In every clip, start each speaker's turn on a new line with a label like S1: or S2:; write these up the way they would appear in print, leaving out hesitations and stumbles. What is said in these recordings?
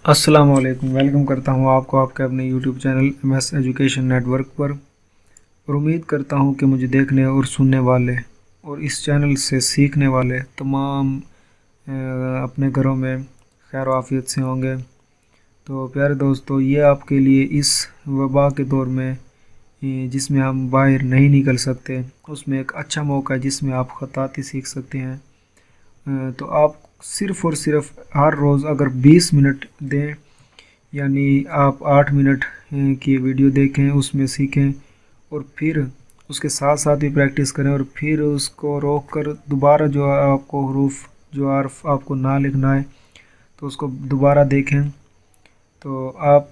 S1: अस्सलाम वालेकुम। वेलकम करता हूँ आपको आपके अपने YouTube channel MS education network पर। और उम्मीद करता हूँ कि मुझे देखने और सुनने वाले और इस चैनल से सीखने वाले तमाम अपने घरों में खैर आफियत से होंगे। तो प्यारे दोस्तों, ये आपके लिए इस वबा के दौर में जिसमें हम बाहर नहीं निकल सकते, उसमें एक अच्छा मौका है जिसमें आप ख़ुताती सीख सकते हैं। तो आप सिर्फ़ और सिर्फ हर रोज़ अगर 20 मिनट दें, यानी आप 8 मिनट की वीडियो देखें, उसमें सीखें और फिर उसके साथ साथ भी प्रैक्टिस करें और फिर उसको रोक कर दोबारा जो आपको हरूफ जो हर्फ आपको ना लिखना है तो उसको दोबारा देखें। तो आप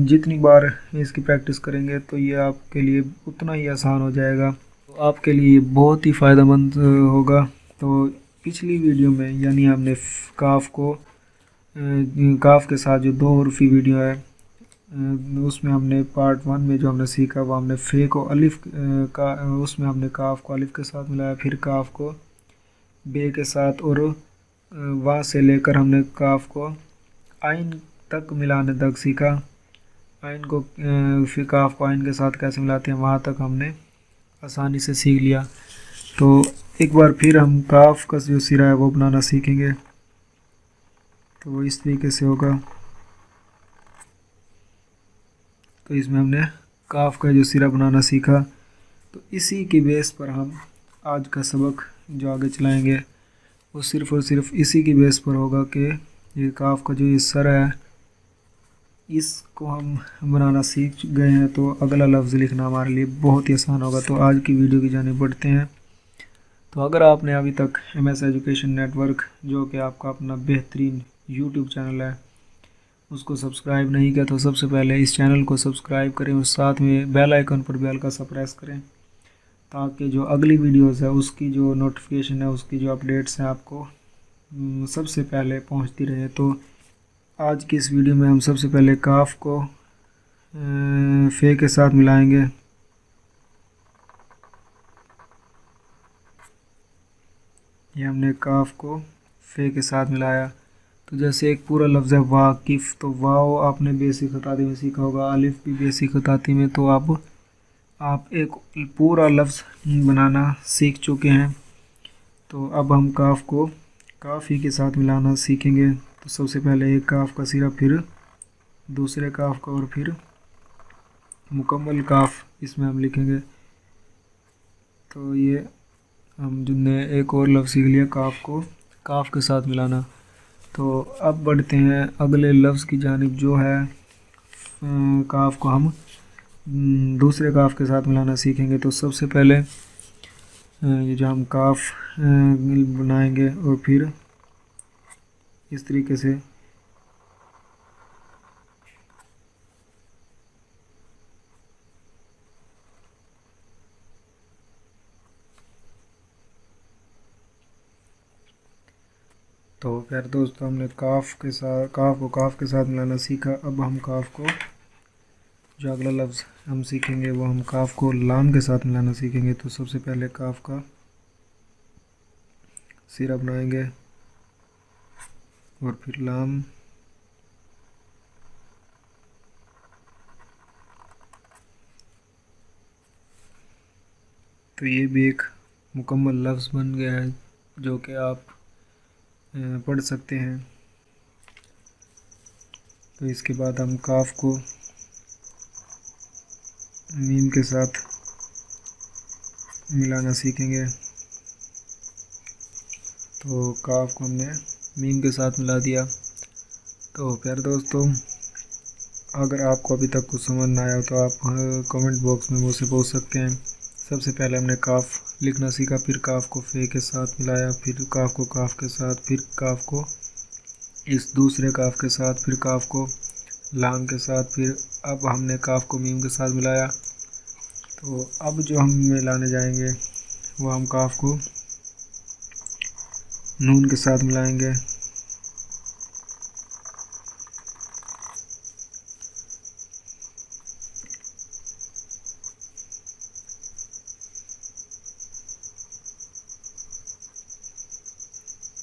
S1: जितनी बार इसकी प्रैक्टिस करेंगे तो ये आपके लिए उतना ही आसान हो जाएगा, तो आपके लिए बहुत ही फ़ायदेमंद होगा। तो पिछली वीडियो में यानी हमने काफ के साथ जो दो हरफी वीडियो है उसमें हमने पार्ट 1 में जो हमने सीखा वो हमने फे को अलिफ का उसमें हमने काफ को अलिफ के साथ मिलाया, फिर काफ को बे के साथ, और वहाँ से लेकर हमने काफ को आइन तक मिलाने तक सीखा। आइन को फिर काफ को आइन के साथ कैसे मिलाते हैं वहाँ तक हमने आसानी से सीख लिया। तो एक बार फिर हम काफ का जो सिरा है वो बनाना सीखेंगे। तो वो इस तरीके से होगा। तो इसमें हमने काफ का जो सिरा बनाना सीखा, तो इसी की बेस पर हम आज का सबक जो आगे चलाएंगे वो सिर्फ़ और सिर्फ इसी की बेस पर होगा कि ये काफ का जो ये सर है इसको हम बनाना सीख गए हैं तो अगला लफ्ज़ लिखना हमारे लिए बहुत ही आसान होगा। तो आज की वीडियो की जानिब बढ़ते हैं। तो अगर आपने अभी तक MS एजुकेशन नेटवर्क, जो कि आपका अपना बेहतरीन यूट्यूब चैनल है, उसको सब्सक्राइब नहीं किया तो सबसे पहले इस चैनल को सब्सक्राइब करें और साथ में बेल आइकन पर बेल का सा प्रेस करें ताकि जो अगली वीडियोस है उसकी जो नोटिफिकेशन है, उसकी जो अपडेट्स हैं आपको सबसे पहले पहुंचती रहे। तो आज की इस वीडियो में हम सबसे पहले काफ को फे के साथ मिलाएंगे। ये हमने काफ को फे के साथ मिलाया। तो जैसे एक पूरा लफ्ज़ है वाकिफ़, तो वाव आपने बेसिक खताती में सीखा होगा, अलिफ भी बेसिक खताती में। तो अब आप एक पूरा लफ्ज़ बनाना सीख चुके हैं। तो अब हम काफ को काफ ही के साथ मिलाना सीखेंगे। तो सबसे पहले एक काफ का सिरा, फिर दूसरे काफ का, और फिर मुकम्मल काफ इसमें हम लिखेंगे। तो ये हमने एक और लफ्ज़ सीख लिया, काफ को काफ के साथ मिलाना। तो अब बढ़ते हैं अगले लफ्ज़ की जानिब, जो है काफ को हम दूसरे काफ के साथ मिलाना सीखेंगे। तो सबसे पहले ये जो हम काफ बनाएंगे और फिर इस तरीके से तो प्यारे दोस्तों, हमने काफ को काफ के साथ मिलाना सीखा। अब हम काफ को जो अगला लफ्ज़ हम सीखेंगे वो हम काफ को लाम के साथ मिलाना सीखेंगे। तो सबसे पहले काफ का सिरा बनाएंगे और फिर लाम, तो ये भी एक मुकम्मल लफ्ज़ बन गया है जो कि आप पढ़ सकते हैं। तो इसके बाद हम काफ को मीम के साथ मिलाना सीखेंगे। तो काफ को हमने मीम के साथ मिला दिया। तो प्यारे दोस्तों, अगर आपको अभी तक कुछ समझ ना आया तो आप कमेंट बॉक्स में मुझसे पूछ सकते हैं। सबसे पहले हमने काफ लिखना सीखा, फिर काफ को फे के साथ मिलाया, फिर काफ को काफ के साथ, फिर काफ को इस दूसरे काफ के साथ, फिर काफ को लाम के साथ, फिर अब हमने काफ को मीम के साथ मिलाया। तो अब जो हम मिलाने जाएंगे वो हम काफ को नून के साथ मिलाएंगे।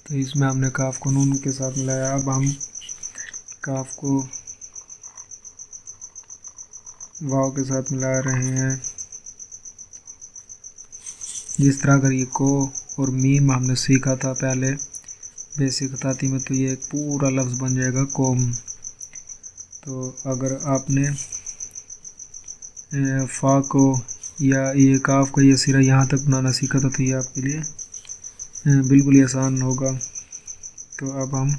S1: तो इसमें हमने काफ को नून के साथ मिलाया। अब हम काफ को वाव के साथ मिला रहे हैं। जिस तरह अगर ये को और मीम हमने सीखा था पहले बेसिक खताती में, तो ये एक पूरा लफ्ज़ बन जाएगा कोम। तो अगर आपने फ़ा को या ये काफ को ये सिरा यहाँ तक बनाना सीखा था, तो ये आपके लिए बिल्कुल ही आसान होगा। तो अब हम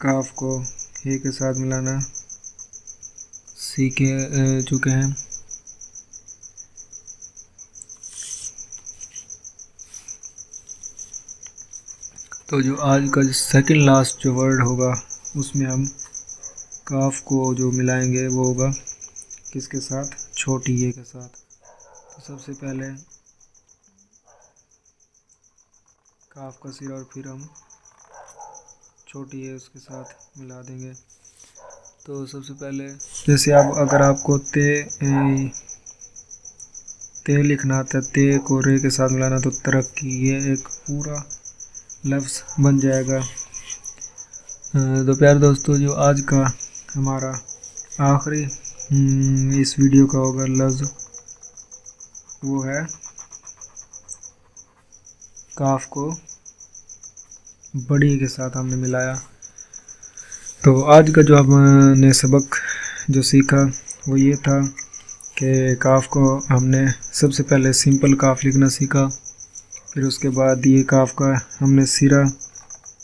S1: काफ को हे के साथ मिलाना सीख चुके हैं। तो जो आज का सेकंड लास्ट जो वर्ड होगा उसमें हम काफ को जो मिलाएंगे वो होगा किसके साथ, छोटी ये के साथ। तो सबसे पहले काफ का सिरा और फिर हम छोटी ये उसके साथ मिला देंगे। तो सबसे पहले जैसे आप अगर आपको ते लिखना आता है, ते को रे के साथ मिलाना, तो तरक्की ये एक पूरा लफ्ज़ बन जाएगा। तो प्यारे दोस्तों, जो आज का हमारा आखिरी इस वीडियो का होगा लफ्ज़ वो है काफ को बड़ी के साथ हमने मिलाया। तो आज का जो हमने सबक जो सीखा वो ये था कि काफ को हमने सबसे पहले सिंपल काफ लिखना सीखा, फिर उसके बाद ये काफ का हमने सिरा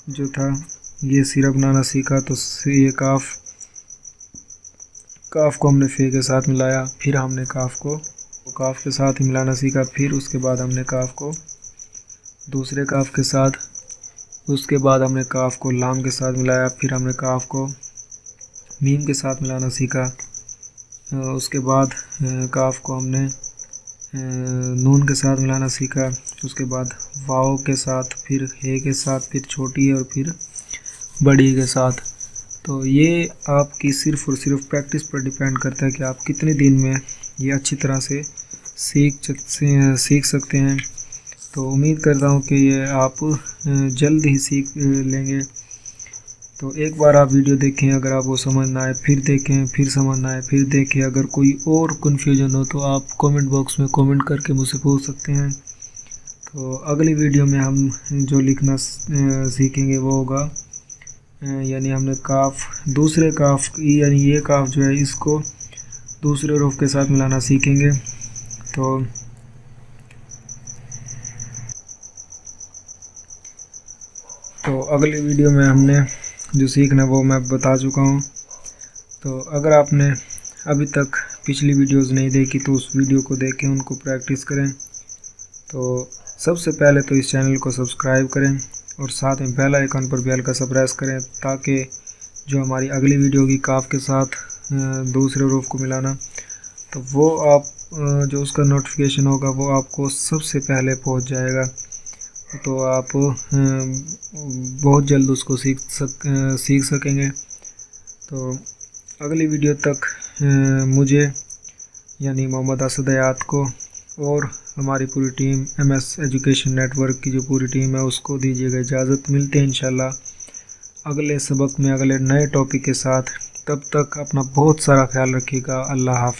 S1: जो था ये सिरा बनाना सीखा। तो ये काफ को हमने फे के साथ मिलाया, फिर हमने काफ के साथ ही मिलाना सीखा, फिर उसके बाद हमने काफ को दूसरे काफ के साथ, उसके बाद हमने काफ को लाम के साथ मिलाया, फिर हमने काफ को मीम के साथ मिलाना सीखा। उसके बाद काफ को हमने नून के साथ मिलाना सीखा, उसके बाद वाव के साथ, फिर हे के साथ, फिर छोटी है और फिर बड़ी के साथ। तो ये आपकी सिर्फ़ और सिर्फ प्रैक्टिस पर डिपेंड करता है कि आप कितने दिन में ये अच्छी तरह से सीख सकते हैं। तो उम्मीद करता हूँ कि ये आप जल्द ही सीख लेंगे। तो एक बार आप वीडियो देखें, अगर आपको समझ ना आए फिर देखें, फिर समझ ना आए फिर देखें। अगर कोई और कन्फ्यूजन हो तो आप कमेंट बॉक्स में कमेंट करके मुझसे पूछ सकते हैं। तो अगली वीडियो में हम जो लिखना सीखेंगे वो होगा, यानी हमने काफ दूसरे काफ यानी ये काफ जो है इसको दूसरे रूफ के साथ मिलाना सीखेंगे। तो अगली वीडियो में हमने जो सीखना वो मैं बता चुका हूँ। तो अगर आपने अभी तक पिछली वीडियोस नहीं देखी तो उस वीडियो को देखें, उनको प्रैक्टिस करें। तो सबसे पहले तो इस चैनल को सब्सक्राइब करें और साथ में बेल आइकन पर बेल का प्रेस करें, ताकि जो हमारी अगली वीडियो की काफ के साथ दूसरे रूफ को मिलाना, तो वो आप जो उसका नोटिफिकेशन होगा वो आपको सबसे पहले पहुंच जाएगा। तो आप बहुत जल्द उसको सीख सकेंगे। तो अगली वीडियो तक मुझे यानी मोहम्मद असद हयात को और हमारी पूरी टीम MS एजुकेशन नेटवर्क की जो पूरी टीम है उसको दीजिएगा इजाज़त। मिलते हैं इंशाल्लाह अगले सबक में अगले नए टॉपिक के साथ। तब तक अपना बहुत सारा ख्याल रखिएगा। अल्लाह हाफ़िज़।